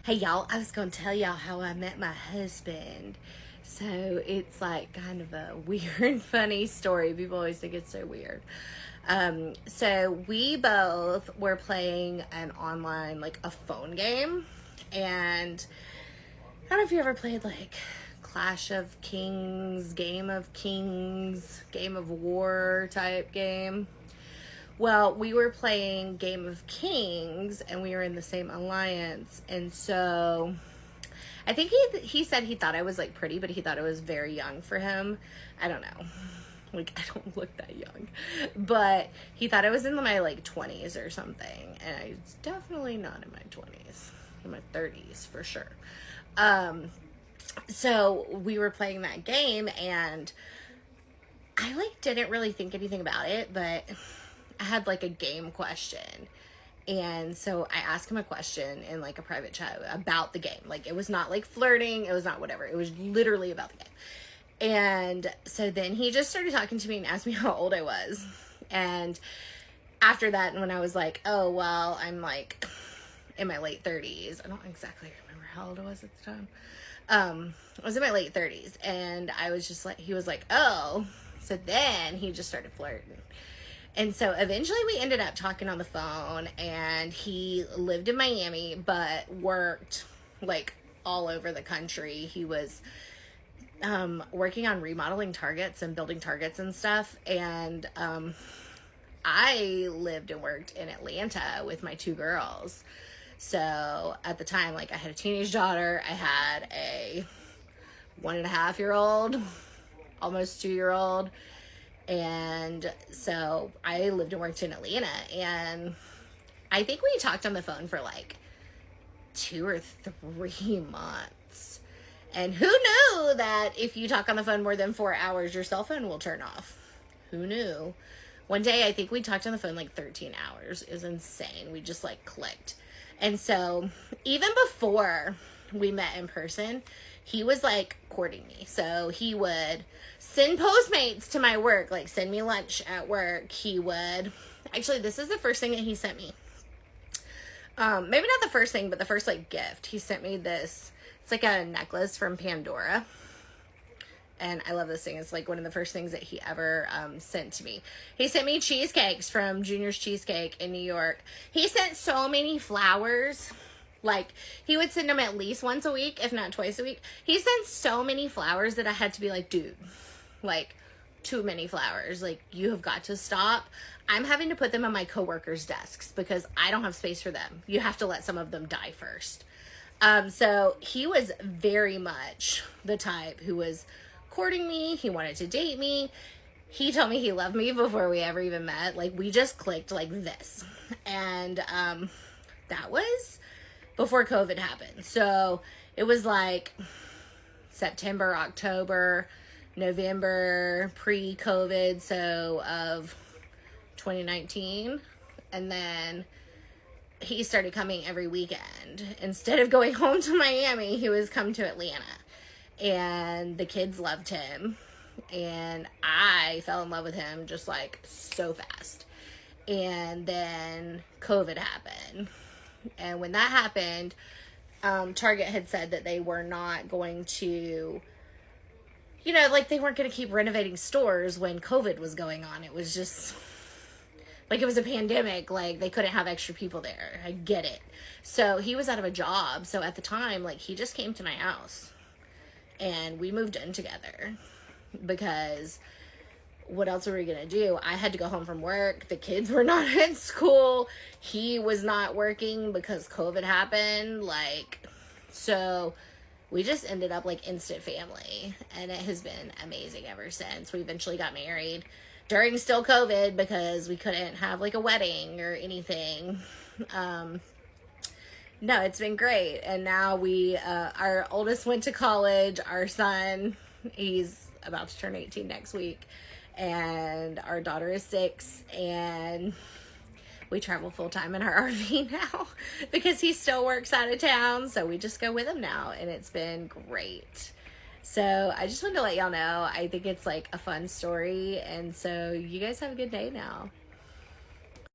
Hey y'all, I was gonna tell y'all how I met my husband. So it's like kind of a weird, funny story. People always think it's so weird. So we both were playing an online, like a phone game. And I don't know if you ever played like Clash of Kings, Game of War type game. Well, we were playing Game of Kings and we were in the same alliance. And so I think he said he thought I was like pretty, but he thought I was very young for him. I don't know. Like, I don't look that young. But he thought I was in my like 20s or something. And I was definitely not in my 20s. In my 30s for sure. So we were playing that game and I like didn't really think anything about it, but I had like a game question. And so I asked him a question in like a private chat about the game. Like it was not like flirting, it was not whatever. It was literally about the game. And so then he just started talking to me and asked me how old I was. And after that, when I was like, oh, well, I'm like in my late 30s. I don't exactly remember how old I was at the time. I was in my late 30s. And I was just like, he was like, oh. So then he just started flirting. And so eventually we ended up talking on the phone, and he lived in Miami but worked like all over the country. He was working on remodeling Targets and building Targets and stuff. And I lived and worked in Atlanta with my two girls. So at the time, like I had a teenage daughter, I had a 1.5-year-old, almost 2-year-old. And so I lived and worked in Atlanta, and I think we talked on the phone for like 2 or 3 months. And who knew that if you talk on the phone more than 4 hours, your cell phone will turn off? Who knew? One day, I think we talked on the phone like 13 hours. It was insane. We just like clicked. And so even before we met in person, he was like courting me. So he would send Postmates to my work, like send me lunch at work. He would, actually, this is the first thing that he sent me. Maybe not the first thing, but the first like gift. He sent me this, it's like a necklace from Pandora. And I love this thing. It's like one of the first things that he ever sent to me. He sent me cheesecakes from Junior's Cheesecake in New York. He sent so many flowers. Like, he would send them at least once a week, if not twice a week. He sent so many flowers that I had to be like, dude, like, too many flowers. Like, you have got to stop. I'm having to put them on my coworkers' desks because I don't have space for them. You have to let some of them die first. So he was very much the type who was courting me. He wanted to date me. He told me he loved me before we ever even met. Like, we just clicked like this. And that was before COVID happened. So it was like September, October, November, pre-COVID, so of 2019. And then he started coming every weekend. Instead of going home to Miami, he was come to Atlanta. And the kids loved him. And I fell in love with him just like so fast. And then COVID happened. And when that happened, Target had said that they were not going to, you know, like they weren't going to keep renovating stores when COVID was going on. It was just like it was a pandemic. Like they couldn't have extra people there. I get it. So he was out of a job. So at the time, like he just came to my house and we moved in together because what else were we going to do? I had to go home from work. The kids were not in school. He was not working because COVID happened. Like, so we just ended up like instant family. And it has been amazing ever since. We eventually got married during still COVID because we couldn't have like a wedding or anything. No, it's been great. And now our oldest went to college. Our son, he's about to turn 18 next week. And our daughter is 6, and we travel full-time in our RV now because he still works out of town, so we just go with him now, and it's been great. So I just wanted to let y'all know, I think it's like a fun story, and so you guys have a good day now.